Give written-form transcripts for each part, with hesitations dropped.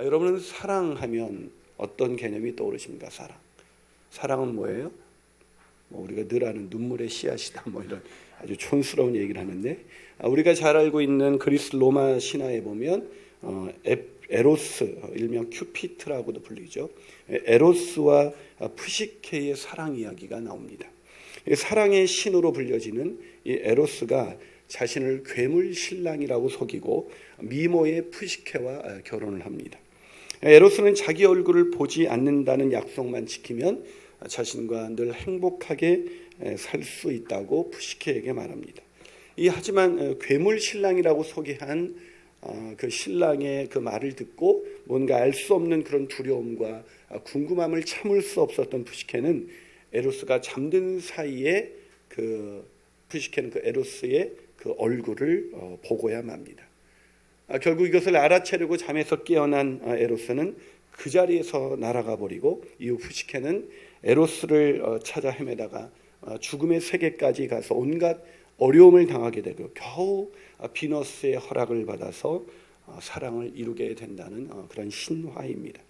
여러분은 사랑하면 어떤 개념이 떠오르십니까? 사랑은 뭐예요? 우리가 늘 아는 눈물의 씨앗이다 이런 아주 촌스러운 얘기를 하는데, 우리가 잘 알고 있는 그리스 로마 신화에 보면 에로스, 일명 큐피트라고도 불리죠. 에로스와 푸시케의 사랑 이야기가 나옵니다. 사랑의 신으로 불려지는 이 에로스가 자신을 괴물 신랑이라고 속이고 미모의 푸시케와 결혼을 합니다. 에로스는 자기 얼굴을 보지 않는다는 약속만 지키면 자신과 늘 행복하게 살 수 있다고 푸시케에게 말합니다. 하지만 괴물 신랑이라고 소개한 그 신랑의 그 말을 듣고 뭔가 알 수 없는 그런 두려움과 궁금함을 참을 수 없었던 푸시케는 에로스가 잠든 사이에 푸시케는 그 에로스의 그 얼굴을 보고야 맙니다. 결국 이것을 알아채려고 잠에서 깨어난 에로스는 그 자리에서 날아가 버리고 이후 푸시케는 에로스를 찾아 헤매다가 죽음의 세계까지 가서 온갖 어려움을 당하게 되고 겨우 비너스의 허락을 받아서 사랑을 이루게 된다는 그런 신화입니다.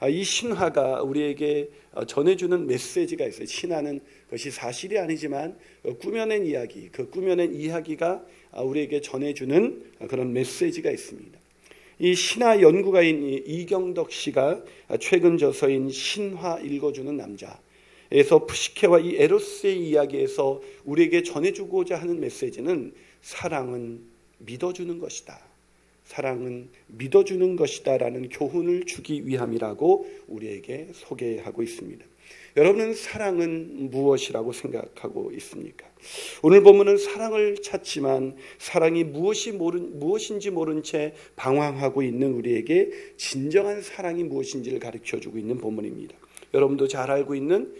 이 신화가 우리에게 전해주는 메시지가 있어요. 신화는 그것이 사실이 아니지만 꾸며낸 이야기, 그 꾸며낸 이야기가 우리에게 전해주는 그런 메시지가 있습니다. 이 신화 연구가인 이경덕 씨가 최근 저서인 신화 읽어주는 남자에서 푸시케와 이 에로스의 이야기에서 우리에게 전해주고자 하는 메시지는 사랑은 믿어주는 것이다. 사랑은 믿어주는 것이다 라는 교훈을 주기 위함이라고 우리에게 소개하고 있습니다. 여러분은 사랑은 무엇이라고 생각하고 있습니까? 오늘 본문은 사랑을 찾지만 사랑이 무엇인지 모른 채 방황하고 있는 우리에게 진정한 사랑이 무엇인지를 가르쳐주고 있는 본문입니다. 여러분도 잘 알고 있는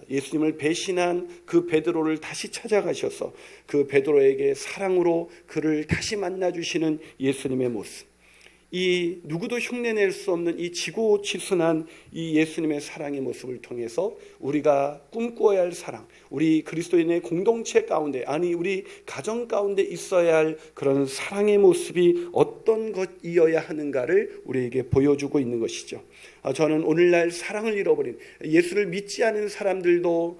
예수님을 배신한 그 베드로를 다시 찾아가셔서 그 베드로에게 사랑으로 그를 다시 만나주시는 예수님의 모습, 이 누구도 흉내낼 수 없는 이 지고지순한 이 예수님의 사랑의 모습을 통해서 우리가 꿈꿔야 할 사랑, 우리 그리스도인의 공동체 가운데, 아니 우리 가정 가운데 있어야 할 그런 사랑의 모습이 어떤 것이어야 하는가를 우리에게 보여주고 있는 것이죠. 저는 오늘날 사랑을 잃어버린, 예수를 믿지 않은 사람들도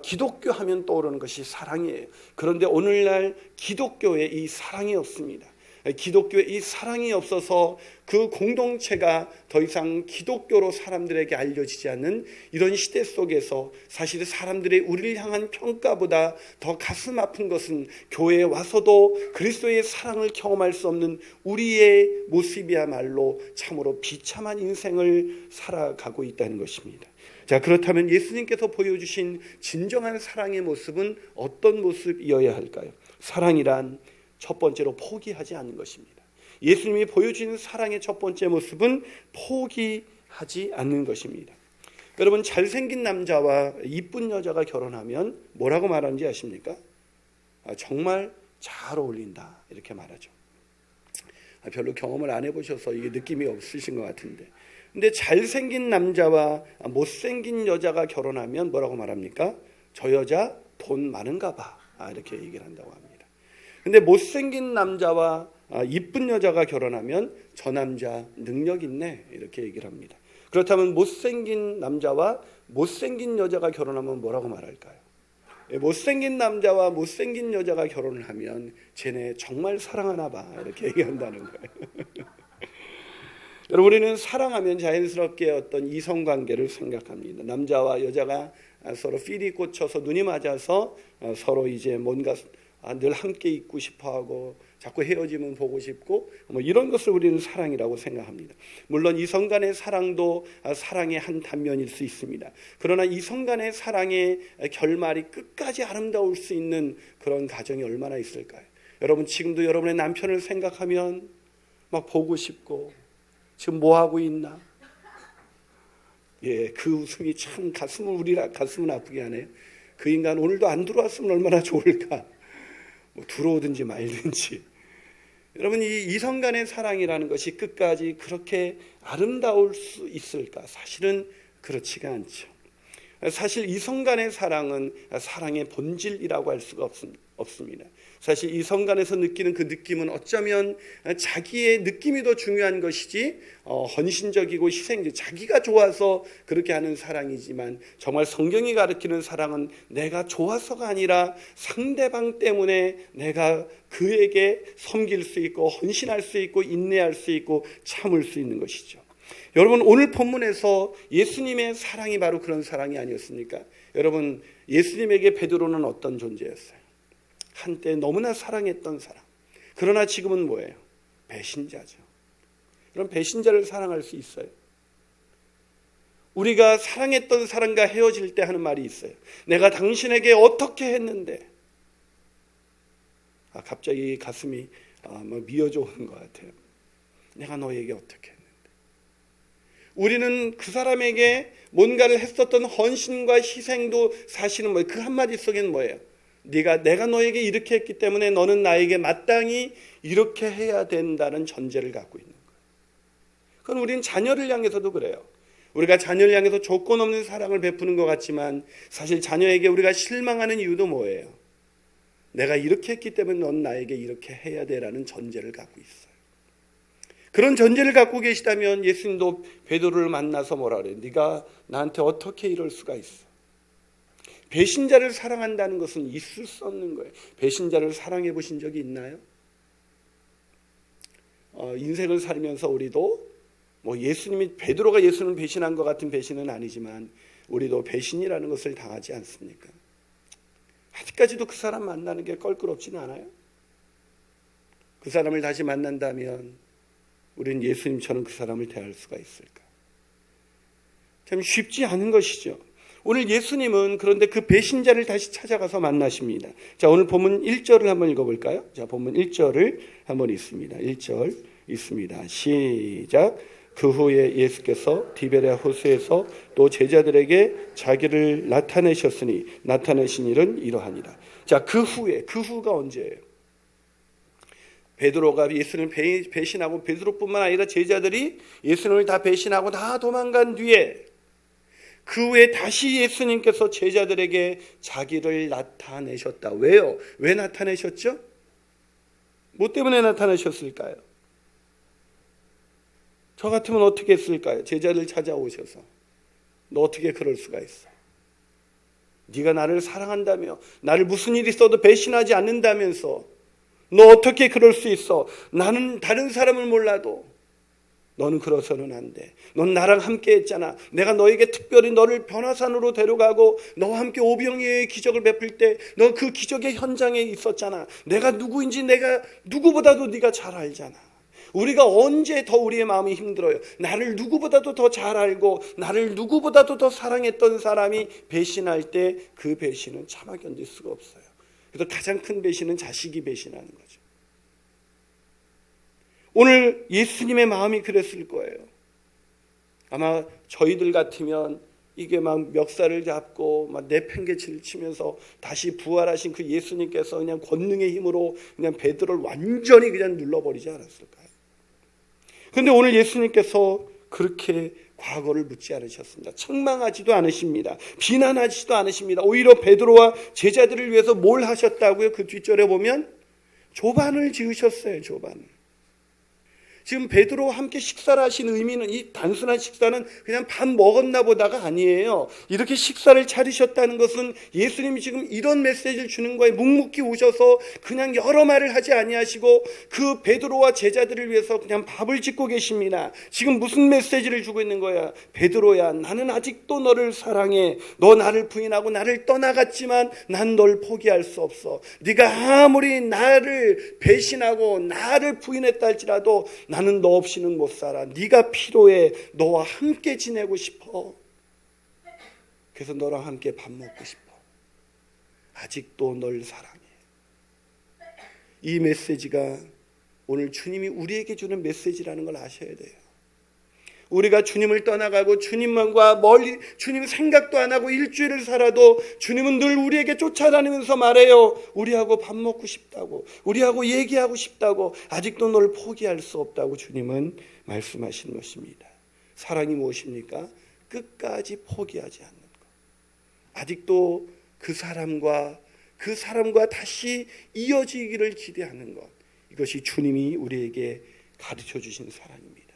기독교 하면 떠오르는 것이 사랑이에요. 그런데 오늘날 기독교에 이 사랑이 없습니다. 기독교에 이 사랑이 없어서 그 공동체가 더 이상 기독교로 사람들에게 알려지지 않는 이런 시대 속에서 사실 사람들의 우리를 향한 평가보다 더 가슴 아픈 것은 교회에 와서도 그리스도의 사랑을 경험할 수 없는 우리의 모습이야말로 참으로 비참한 인생을 살아가고 있다는 것입니다. 자, 그렇다면 예수님께서 보여주신 진정한 사랑의 모습은 어떤 모습이어야 할까요? 사랑이란 첫 번째로 포기하지 않는 것입니다. 예수님이 보여주는 사랑의 첫 번째 모습은 포기하지 않는 것입니다. 여러분, 잘생긴 남자와 이쁜 여자가 결혼하면 뭐라고 말하는지 아십니까? 정말 잘 어울린다 이렇게 말하죠. 별로 경험을 안 해보셔서 이게 느낌이 없으신 것 같은데, 근데 잘생긴 남자와 못생긴 여자가 결혼하면 뭐라고 말합니까? 저 여자 돈 많은가 봐 이렇게 얘기를 한다고 합니다. 근데 못생긴 남자와 이쁜 여자가 결혼하면 저 남자 능력 있네 이렇게 얘기를 합니다. 그렇다면 못생긴 남자와 못생긴 여자가 결혼하면 뭐라고 말할까요? 못생긴 남자와 못생긴 여자가 결혼을 하면 쟤네 정말 사랑하나 봐 이렇게 얘기한다는 거예요. 여러분, 우리는 사랑하면 자연스럽게 어떤 이성관계를 생각합니다. 남자와 여자가 서로 필이 꽂혀서 눈이 맞아서 서로 이제 뭔가 늘 함께 있고 싶어하고 자꾸 헤어지면 보고 싶고 이런 것을 우리는 사랑이라고 생각합니다. 물론 이성 간의 사랑도 사랑의 한 단면일 수 있습니다. 그러나 이성 간의 사랑의 결말이 끝까지 아름다울 수 있는 그런 가정이 얼마나 있을까요? 여러분, 지금도 여러분의 남편을 생각하면 막 보고 싶고 지금 뭐 하고 있나? 그 웃음이 참 가슴을 아프게 하네요. 그 인간 오늘도 안 들어왔으면 얼마나 좋을까? 들어오든지 말든지. 여러분, 이 이성 간의 사랑이라는 것이 끝까지 그렇게 아름다울 수 있을까? 사실은 그렇지가 않죠. 사실 이성 간의 사랑은 사랑의 본질이라고 할 수가 없습니다. 사실 이 성간에서 느끼는 그 느낌은 어쩌면 자기의 느낌이 더 중요한 것이지 헌신적이고 희생적, 자기가 좋아서 그렇게 하는 사랑이지만 정말 성경이 가르치는 사랑은 내가 좋아서가 아니라 상대방 때문에 내가 그에게 섬길 수 있고 헌신할 수 있고 인내할 수 있고 참을 수 있는 것이죠. 여러분, 오늘 본문에서 예수님의 사랑이 바로 그런 사랑이 아니었습니까? 여러분, 예수님에게 베드로는 어떤 존재였어요? 한때 너무나 사랑했던 사람. 그러나 지금은 뭐예요? 배신자죠. 그럼 배신자를 사랑할 수 있어요? 우리가 사랑했던 사람과 헤어질 때 하는 말이 있어요. 내가 당신에게 어떻게 했는데. 갑자기 가슴이 미어져 오는 것 같아요. 내가 너에게 어떻게 했는데. 우리는 그 사람에게 뭔가를 했었던 헌신과 희생도 사실은 뭐예요? 그 한마디 속에는 뭐예요? 내가 너에게 이렇게 했기 때문에 너는 나에게 마땅히 이렇게 해야 된다는 전제를 갖고 있는 거예요. 그건 우리는 자녀를 향해서도 그래요. 우리가 자녀를 향해서 조건 없는 사랑을 베푸는 것 같지만 사실 자녀에게 우리가 실망하는 이유도 뭐예요? 내가 이렇게 했기 때문에 넌 나에게 이렇게 해야 돼라는 전제를 갖고 있어요. 그런 전제를 갖고 계시다면 예수님도 베드로를 만나서 뭐라 그래요? 네가 나한테 어떻게 이럴 수가 있어? 배신자를 사랑한다는 것은 있을 수 없는 거예요. 배신자를 사랑해 보신 적이 있나요? 인생을 살면서 우리도 예수님이 베드로가 예수님을 배신한 것 같은 배신은 아니지만 우리도 배신이라는 것을 당하지 않습니까? 아직까지도 그 사람 만나는 게 껄끄럽지는 않아요? 그 사람을 다시 만난다면 우리는 예수님처럼 그 사람을 대할 수가 있을까? 참 쉽지 않은 것이죠. 오늘 예수님은 그런데 그 배신자를 다시 찾아가서 만나십니다. 자, 오늘 본문 1절을 한번 읽어볼까요? 자, 본문 1절을 한번 읽습니다. 1절 읽습니다. 시작. 그 후에 예수께서 디베랴 호수에서 또 제자들에게 자기를 나타내셨으니 나타내신 일은 이러하니라. 자, 그 후가 언제예요? 베드로가 예수님을 배신하고 베드로뿐만 아니라 제자들이 예수님을 다 배신하고 다 도망간 뒤에 그 후에 다시 예수님께서 제자들에게 자기를 나타내셨다. 왜요? 왜 나타내셨죠? 뭐 때문에 나타내셨을까요? 저 같으면 어떻게 했을까요? 제자를 찾아오셔서 너 어떻게 그럴 수가 있어? 네가 나를 사랑한다며 나를 무슨 일이 있어도 배신하지 않는다면서 너 어떻게 그럴 수 있어? 나는 다른 사람을 몰라도 너는 그러서는 안 돼. 넌 나랑 함께 했잖아. 내가 너에게 특별히 너를 변화산으로 데려가고 너와 함께 오병이어의 기적을 베풀 때 너 그 기적의 현장에 있었잖아. 내가 누구인지 내가 누구보다도 네가 잘 알잖아. 우리가 언제 더 우리의 마음이 힘들어요? 나를 누구보다도 더 잘 알고 나를 누구보다도 더 사랑했던 사람이 배신할 때 그 배신은 참아 견딜 수가 없어요. 그래서 가장 큰 배신은 자식이 배신하는 거죠. 오늘 예수님의 마음이 그랬을 거예요. 아마 저희들 같으면 이게 막 멱살을 잡고 막 내팽개치를 치면서 다시 부활하신 그 예수님께서 그냥 권능의 힘으로 그냥 베드로를 완전히 그냥 눌러버리지 않았을까요? 그런데 오늘 예수님께서 그렇게 과거를 묻지 않으셨습니다. 책망하지도 않으십니다. 비난하지도 않으십니다. 오히려 베드로와 제자들을 위해서 뭘 하셨다고요? 그 뒷절에 보면 조반을 지으셨어요. 조반을. 지금 베드로와 함께 식사를 하신 의미는 이 단순한 식사는 그냥 밥 먹었나 보다가 아니에요. 이렇게 식사를 차리셨다는 것은 예수님이 지금 이런 메시지를 주는 거에 묵묵히 오셔서 그냥 여러 말을 하지 아니하시고 그 베드로와 제자들을 위해서 그냥 밥을 짓고 계십니다. 지금 무슨 메시지를 주고 있는 거야? 베드로야, 나는 아직도 너를 사랑해. 너 나를 부인하고 나를 떠나갔지만 난 널 포기할 수 없어. 네가 아무리 나를 배신하고 나를 부인했다 할지라도 나는 너 없이는 못 살아. 네가 필요해. 너와 함께 지내고 싶어. 그래서 너랑 함께 밥 먹고 싶어. 아직도 널 사랑해. 이 메시지가 오늘 주님이 우리에게 주는 메시지라는 걸 아셔야 돼요. 우리가 주님을 떠나가고 주님과 멀리 주님 생각도 안 하고 일주일을 살아도 주님은 늘 우리에게 쫓아다니면서 말해요. 우리하고 밥 먹고 싶다고, 우리하고 얘기하고 싶다고, 아직도 널 포기할 수 없다고 주님은 말씀하시는 것입니다. 사랑이 무엇입니까? 끝까지 포기하지 않는 것. 아직도 그 사람과 그 사람과 다시 이어지기를 기대하는 것, 이것이 주님이 우리에게 가르쳐 주신 사랑입니다.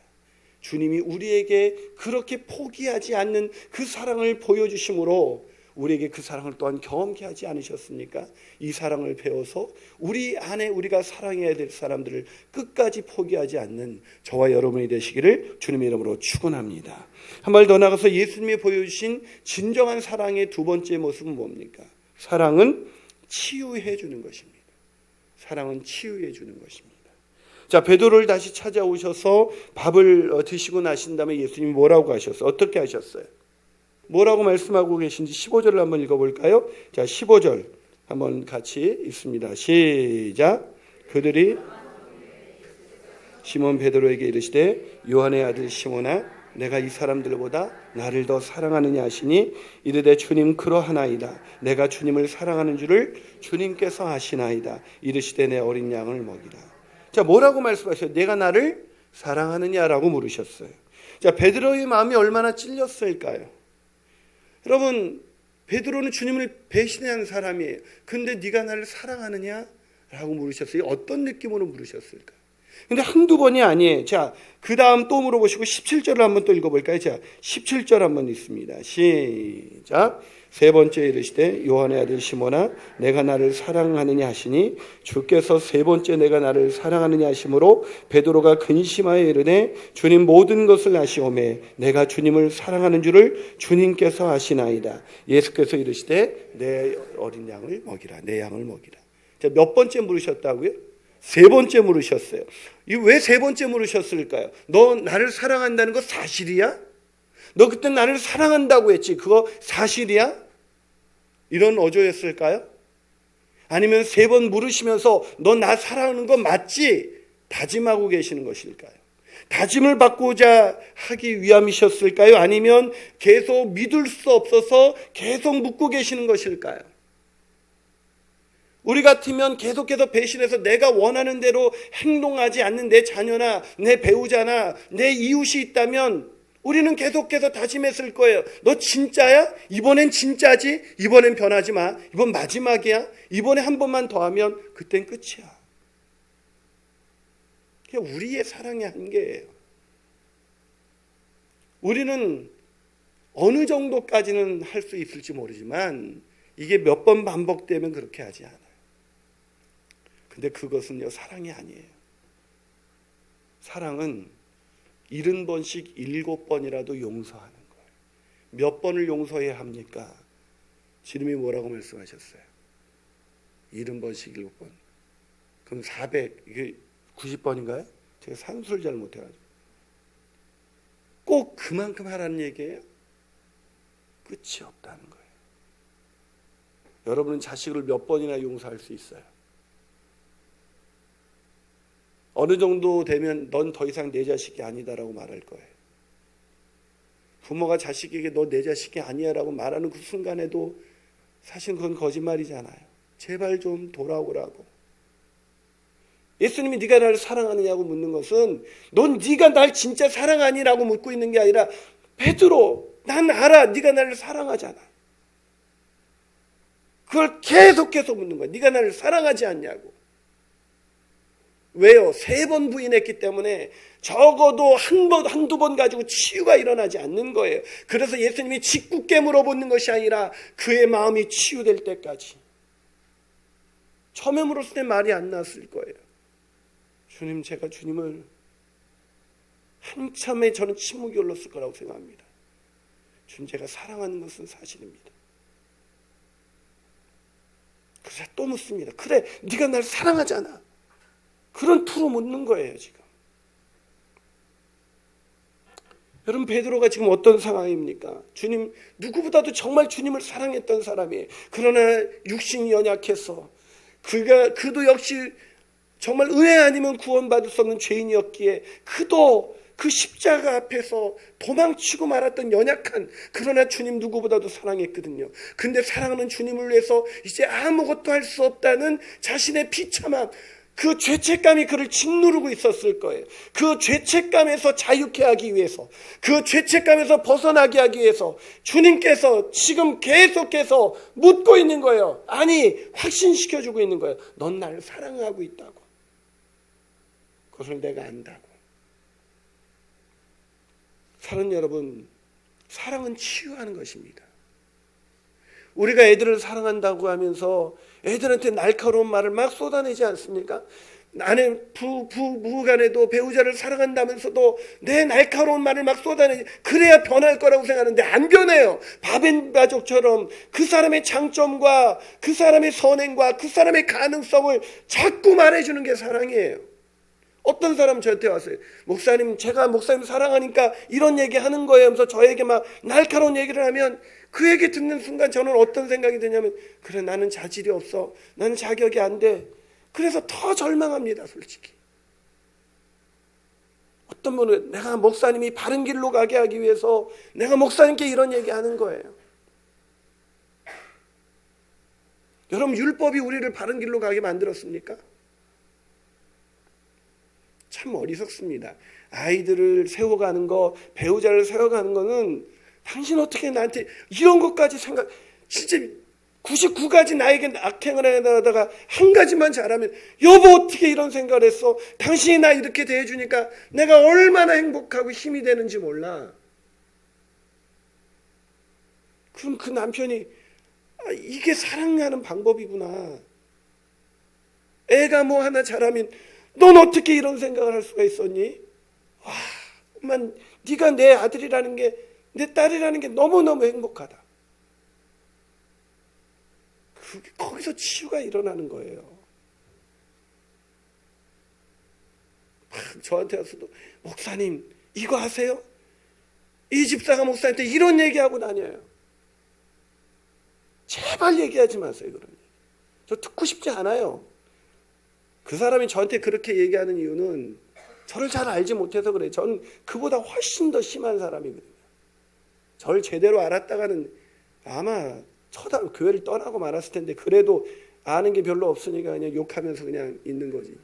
주님이 우리에게 그렇게 포기하지 않는 그 사랑을 보여주심으로 우리에게 그 사랑을 또한 경험케 하지 않으셨습니까? 이 사랑을 배워서 우리 안에 우리가 사랑해야 될 사람들을 끝까지 포기하지 않는 저와 여러분이 되시기를 주님의 이름으로 축원합니다. 한 발 더 나가서 예수님이 보여주신 진정한 사랑의 두 번째 모습은 뭡니까? 사랑은 치유해 주는 것입니다. 사랑은 치유해 주는 것입니다. 자, 베드로를 다시 찾아오셔서 밥을 드시고 나신 다음에 예수님이 뭐라고 하셨어요? 어떻게 하셨어요? 뭐라고 말씀하고 계신지 15절을 한번 읽어볼까요? 자, 15절 한번 같이 읽습니다. 시작. 그들이 시몬 베드로에게 이르시되 요한의 아들 시몬아 내가 이 사람들보다 나를 더 사랑하느냐 하시니 이르되 주님 그러하나이다. 내가 주님을 사랑하는 줄을 주님께서 아시나이다. 이르시되 내 어린 양을 먹이라. 자, 뭐라고 말씀하셨어요? 내가 나를 사랑하느냐라고 물으셨어요. 자, 베드로의 마음이 얼마나 찔렸을까요? 여러분, 베드로는 주님을 배신한 사람이에요. 근데 네가 나를 사랑하느냐라고 물으셨어요. 어떤 느낌으로 물으셨을까? 근데 한두 번이 아니에요. 자, 그 다음 또 물어보시고 17절을 한번 또 읽어볼까요? 자, 17절 한번 읽습니다. 시작. 세 번째 이르시되 요한의 아들 시몬아 내가 나를 사랑하느냐 하시니 주께서 세 번째 내가 나를 사랑하느냐 하심으로 베드로가 근심하여 이르되 주님 모든 것을 아시오매 내가 주님을 사랑하는 줄을 주님께서 아시나이다. 예수께서 이르시되 내 어린 양을 먹이라. 내 양을 먹이라. 자, 몇 번째 물으셨다고요? 세 번째 물으셨어요. 왜 세 번째 물으셨을까요? 너 나를 사랑한다는 거 사실이야? 너 그때 나를 사랑한다고 했지. 그거 사실이야? 이런 어조였을까요? 아니면 세 번 물으시면서 너 나 사랑하는 거 맞지? 다짐하고 계시는 것일까요? 다짐을 받고자 하기 위함이셨을까요? 아니면 계속 믿을 수 없어서 계속 묻고 계시는 것일까요? 우리 같으면 계속해서 배신해서 내가 원하는 대로 행동하지 않는 내 자녀나 내 배우자나 내 이웃이 있다면 우리는 계속해서 다짐했을 거예요. 너 진짜야? 이번엔 진짜지? 이번엔 변하지 마. 이번 마지막이야? 이번에 한 번만 더 하면 그땐 끝이야. 그게 우리의 사랑의 한계예요. 우리는 어느 정도까지는 할 수 있을지 모르지만 이게 몇 번 반복되면 그렇게 하지 않아요. 근데 그것은요, 사랑이 아니에요. 사랑은 70번씩 7번이라도 용서하는 거예요. 몇 번을 용서해야 합니까? 주님이 뭐라고 말씀하셨어요? 70번씩 7번. 그럼 400, 이게 90번인가요? 제가 산수를 잘 못해가지고. 꼭 그만큼 하라는 얘기예요? 끝이 없다는 거예요. 여러분은 자식을 몇 번이나 용서할 수 있어요? 어느 정도 되면 넌 더 이상 내 자식이 아니다라고 말할 거예요. 부모가 자식에게 너 내 자식이 아니야라고 말하는 그 순간에도 사실 그건 거짓말이잖아요. 제발 좀 돌아오라고. 예수님이 네가 나를 사랑하느냐고 묻는 것은 넌 네가 날 진짜 사랑하니라고 묻고 있는 게 아니라 베드로, 난 알아. 네가 나를 사랑하잖아. 그걸 계속해서 묻는 거야. 네가 나를 사랑하지 않냐고. 왜요? 3번 부인했기 때문에 적어도 한두 번 가지고 치유가 일어나지 않는 거예요. 그래서 예수님이 짓궂게 물어보는 것이 아니라 그의 마음이 치유될 때까지. 처음에 물었을 때 말이 안 나왔을 거예요. 주님, 제가 주님을 한참에 저는 침묵이 흘렀을 거라고 생각합니다. 주님, 제가 사랑하는 것은 사실입니다. 그래서 또 묻습니다. 그래, 네가 날 사랑하잖아. 그런 투로 묻는 거예요, 지금. 여러분, 베드로가 지금 어떤 상황입니까? 주님, 누구보다도 정말 주님을 사랑했던 사람이에요. 그러나 육신이 연약해서 그도 역시 정말 은혜 아니면 구원받을 수 없는 죄인이었기에 그도 그 십자가 앞에서 도망치고 말았던 연약한, 그러나 주님 누구보다도 사랑했거든요. 근데 사랑하는 주님을 위해서 이제 아무것도 할 수 없다는 자신의 비참함, 그 죄책감이 그를 짓누르고 있었을 거예요. 그 죄책감에서 자유케 하기 위해서, 그 죄책감에서 벗어나게 하기 위해서 주님께서 지금 계속해서 묻고 있는 거예요. 아니, 확신시켜주고 있는 거예요. 넌 나를 사랑하고 있다고. 그것을 내가 안다고. 사랑하는 여러분, 사랑은 치유하는 것입니다. 우리가 애들을 사랑한다고 하면서 애들한테 날카로운 말을 막 쏟아내지 않습니까? 아내 부부간에도 배우자를 사랑한다면서도 내 날카로운 말을 막 쏟아내지. 그래야 변할 거라고 생각하는데 안 변해요. 바벤가족처럼 그 사람의 장점과 그 사람의 선행과 그 사람의 가능성을 자꾸 말해주는 게 사랑이에요. 어떤 사람 저한테 왔어요. 목사님, 제가 목사님 사랑하니까 이런 얘기 하는 거예요 하면서 저에게 막 날카로운 얘기를 하면 그 얘기 듣는 순간 저는 어떤 생각이 드냐면, 그래, 나는 자질이 없어, 나는 자격이 안 돼. 그래서 더 절망합니다. 솔직히 어떤 분은 내가 목사님이 바른 길로 가게 하기 위해서 내가 목사님께 이런 얘기하는 거예요. 여러분, 율법이 우리를 바른 길로 가게 만들었습니까? 참 어리석습니다. 아이들을 세워가는 거, 배우자를 세워가는 거는 당신 어떻게 나한테 이런 것까지 생각, 진짜 99가지 나에게 악행을 하다가 한 가지만 잘하면, 여보 어떻게 이런 생각을 했어? 당신이 나 이렇게 대해주니까 내가 얼마나 행복하고 힘이 되는지 몰라. 그럼 그 남편이, 아, 이게 사랑하는 방법이구나. 애가 뭐 하나 잘하면 넌 어떻게 이런 생각을 할 수가 있었니? 와, 엄마, 네가 내 아들이라는 게, 내 딸이라는 게 너무너무 행복하다. 거기서 치유가 일어나는 거예요. 저한테 와서도, 목사님 이거 하세요? 이 집사가 목사한테 이런 얘기하고 다녀요. 제발 얘기하지 마세요. 그런 얘기. 저 듣고 싶지 않아요. 그 사람이 저한테 그렇게 얘기하는 이유는 저를 잘 알지 못해서 그래요. 저는 그보다 훨씬 더 심한 사람이거든요. 저를 제대로 알았다가는 아마 교회를 떠나고 말았을 텐데, 그래도 아는 게 별로 없으니까 그냥 욕하면서 그냥 있는 거지.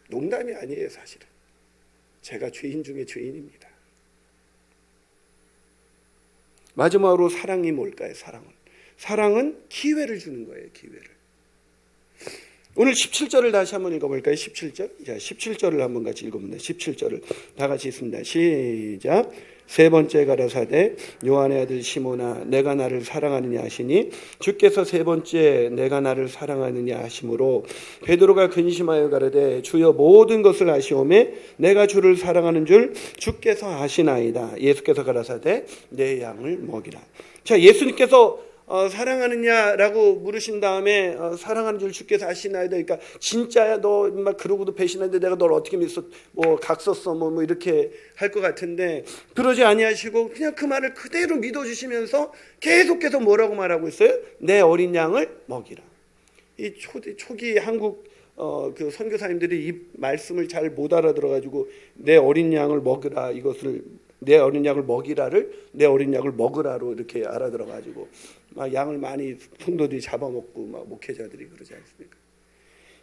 농담이 아니에요. 사실은 제가 죄인 중에 죄인입니다. 마지막으로 사랑이 뭘까요? 사랑은 기회를 주는 거예요. 기회를. 오늘 17절을 다시 한번 읽어볼까요? 17절. 자, 17절을 한번 같이 읽어봅니다. 17절을 다 같이 읽습니다. 시작. 세 번째 가라사대 요한의 아들 시몬아, 내가 나를 사랑하느냐 하시니, 주께서 세 번째 내가 나를 사랑하느냐 하심으로 베드로가 근심하여 가로되, 주여 모든 것을 아시오매 내가 주를 사랑하는 줄 주께서 아시나이다. 예수께서 가라사대 내 양을 먹이라. 자, 예수님께서 사랑하느냐라고 물으신 다음에 사랑하는 줄 주께서 아시나이다. 그러니까 진짜야 너 막 그러고도 배신했는데 내가 널 어떻게 믿었어? 뭐 각섰어? 뭐 이렇게 할 것 같은데, 그러지 아니하시고 그냥 그 말을 그대로 믿어주시면서 계속해서 뭐라고 말하고 있어요? 내 어린 양을 먹이라. 이 초기 한국 그 선교사님들이 이 말씀을 잘 못 알아들어가지고 내 어린 양을 먹으라, 이것을 내 어린 양을 먹이라를 내 어린 양을 먹으라로 이렇게 알아들어가지고 막 양을 많이 성도들이 잡아먹고 막 목회자들이 그러지 않습니까?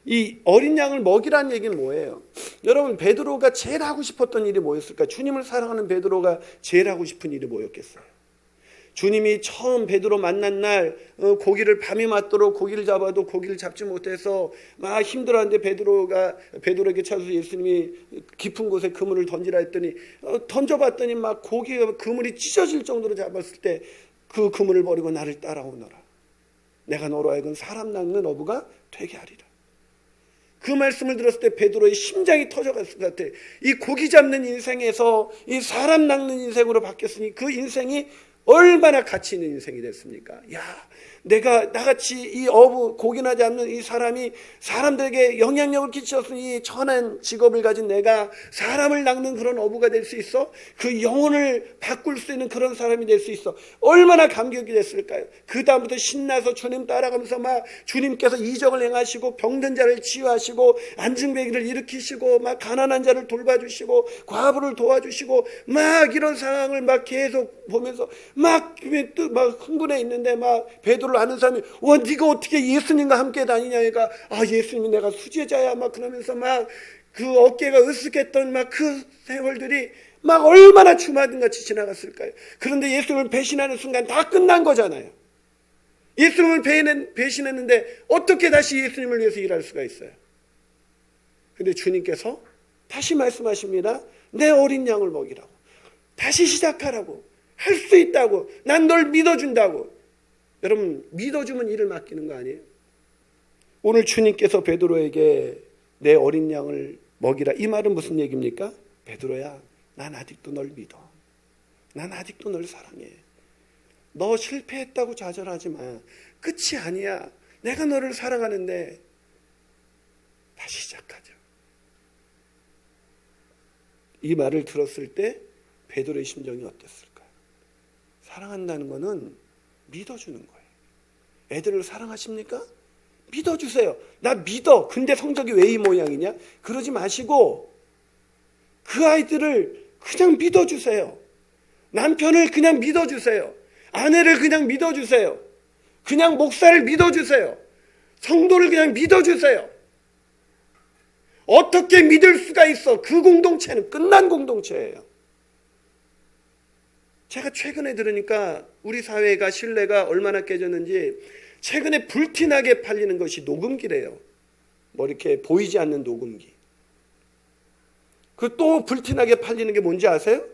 이 어린 양을 먹이라는 얘기는 뭐예요? 여러분, 베드로가 제일 하고 싶었던 일이 뭐였을까? 주님을 사랑하는 베드로가 제일 하고 싶은 일이 뭐였겠어요? 주님이 처음 베드로 만난 날 고기를 밤이 맞도록 고기를 잡아도 고기를 잡지 못해서 막 힘들어하는데 베드로에게 찾아서 예수님이 깊은 곳에 그물을 던지라 했더니 던져봤더니 막 고기가 그물이 찢어질 정도로 잡았을 때 그 그물을 버리고 나를 따라오너라. 내가 너로 하여금 사람 낚는 어부가 되게 하리라. 그 말씀을 들었을 때 베드로의 심장이 터져갔을 것 같아. 이 고기 잡는 인생에서 이 사람 낚는 인생으로 바뀌었으니 그 인생이 얼마나 가치 있는 인생이 됐습니까? 야, 내가 나같이 이 어부, 고기나 잡는 이 사람이 사람들에게 영향력을 끼쳤으니 이 천한 직업을 가진 내가 사람을 낚는 그런 어부가 될 수 있어? 그 영혼을 바꿀 수 있는 그런 사람이 될 수 있어? 얼마나 감격이 됐을까요? 그 다음부터 신나서 주님 따라가면서 막 주님께서 이적을 행하시고 병든 자를 치유하시고 안증뱅이를 일으키시고 막 가난한 자를 돌봐주시고 과부를 도와주시고 막 이런 상황을 막 계속 보면서 막 흥분해 있는데 막 베드로를 아는 사람이 와 네가 어떻게 예수님과 함께 다니냐 얘가 예수님이 내가 수제자야 막 그러면서 막 그 어깨가 으쓱했던 막 그 세월들이 막 얼마나 주마등같이 지나갔을까요? 그런데 예수님을 배신하는 순간 다 끝난 거잖아요. 예수님을 배신했는데 어떻게 다시 예수님을 위해서 일할 수가 있어요? 근데 주님께서 다시 말씀하십니다. 내 어린 양을 먹이라고. 다시 시작하라고. 할 수 있다고. 난 널 믿어준다고. 여러분 믿어주면 일을 맡기는 거 아니에요? 오늘 주님께서 베드로에게 내 어린 양을 먹이라. 이 말은 무슨 얘기입니까? 베드로야, 난 아직도 널 믿어. 난 아직도 널 사랑해. 너 실패했다고 좌절하지 마. 끝이 아니야. 내가 너를 사랑하는데 다시 시작하자. 이 말을 들었을 때 베드로의 심정이 어땠을까요? 사랑한다는 것은 믿어주는 거예요. 애들을 사랑하십니까? 믿어주세요. 나 믿어. 근데 성적이 왜 이 모양이냐? 그러지 마시고 그 아이들을 그냥 믿어주세요. 남편을 그냥 믿어주세요. 아내를 그냥 믿어주세요. 그냥 목사를 믿어주세요. 성도를 그냥 믿어주세요. 어떻게 믿을 수가 있어? 그 공동체는 끝난 공동체예요. 제가 최근에 들으니까 우리 사회가 신뢰가 얼마나 깨졌는지 최근에 불티나게 팔리는 것이 녹음기래요. 뭐 이렇게 보이지 않는 녹음기. 그 또 불티나게 팔리는 게 뭔지 아세요?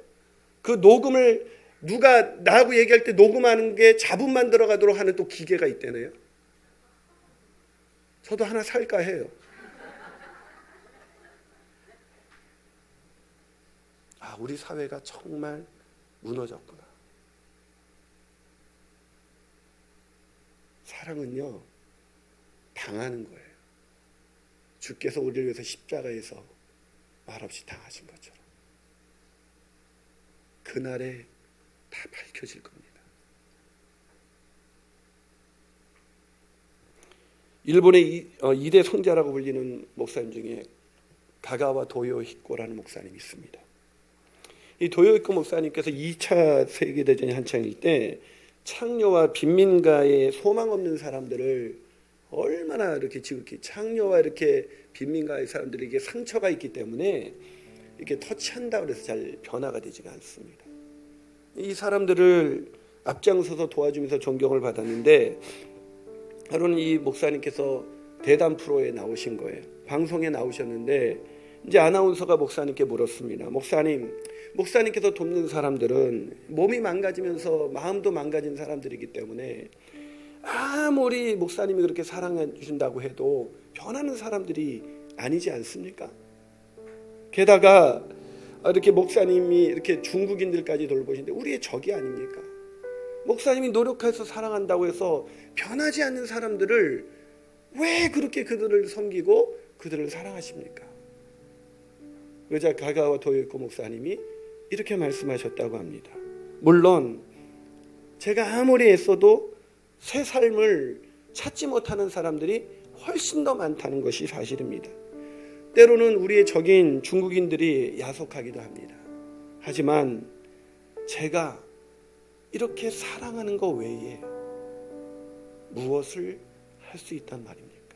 그 녹음을 누가 나하고 얘기할 때 녹음하는 게 잡음만 들어가도록 하는 또 기계가 있대네요. 저도 하나 살까 해요. 우리 사회가 정말 무너졌구나. 사랑은요, 당하는 거예요. 주께서 우리를 위해서 십자가에서 말없이 당하신 것처럼. 그날에 다 밝혀질 겁니다. 일본의 2대 성자라고 불리는 목사님 중에 가가와 도요히코라는 목사님이 있습니다. 이 도요히코 목사님께서 2차 세계대전이 한창일 때 창녀와 빈민가에 소망 없는 사람들을 얼마나 이렇게 지극히 창녀와 이렇게 빈민가의 사람들에게 상처가 있기 때문에 이렇게 터치한다고 해서 잘 변화가 되지가 않습니다. 이 사람들을 앞장서서 도와주면서 존경을 받았는데 하루는 이 목사님께서 대담 프로에 나오신 거예요. 방송에 나오셨는데 이제 아나운서가 목사님께 물었습니다. 목사님께서 돕는 사람들은 몸이 망가지면서 마음도 망가진 사람들이기 때문에 아무리 목사님이 그렇게 사랑해 주신다고 해도 변하는 사람들이 아니지 않습니까? 게다가 이렇게 목사님이 이렇게 중국인들까지 돌보시는데 우리의 적이 아닙니까? 목사님이 노력해서 사랑한다고 해서 변하지 않는 사람들을 왜 그렇게 그들을 섬기고 그들을 사랑하십니까? 그러자 가가와 도요히코 목사님이 이렇게 말씀하셨다고 합니다. 물론 제가 아무리 애써도 새 삶을 찾지 못하는 사람들이 훨씬 더 많다는 것이 사실입니다. 때로는 우리의 적인 중국인들이 야속하기도 합니다. 하지만 제가 이렇게 사랑하는 것 외에 무엇을 할 수 있단 말입니까?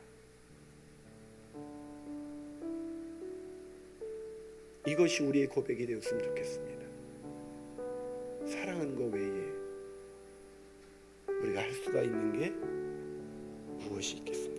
이것이 우리의 고백이 되었으면 좋겠습니다. 사랑하는 것 외에 우리가 할 수가 있는 게 무엇이 있겠습니까?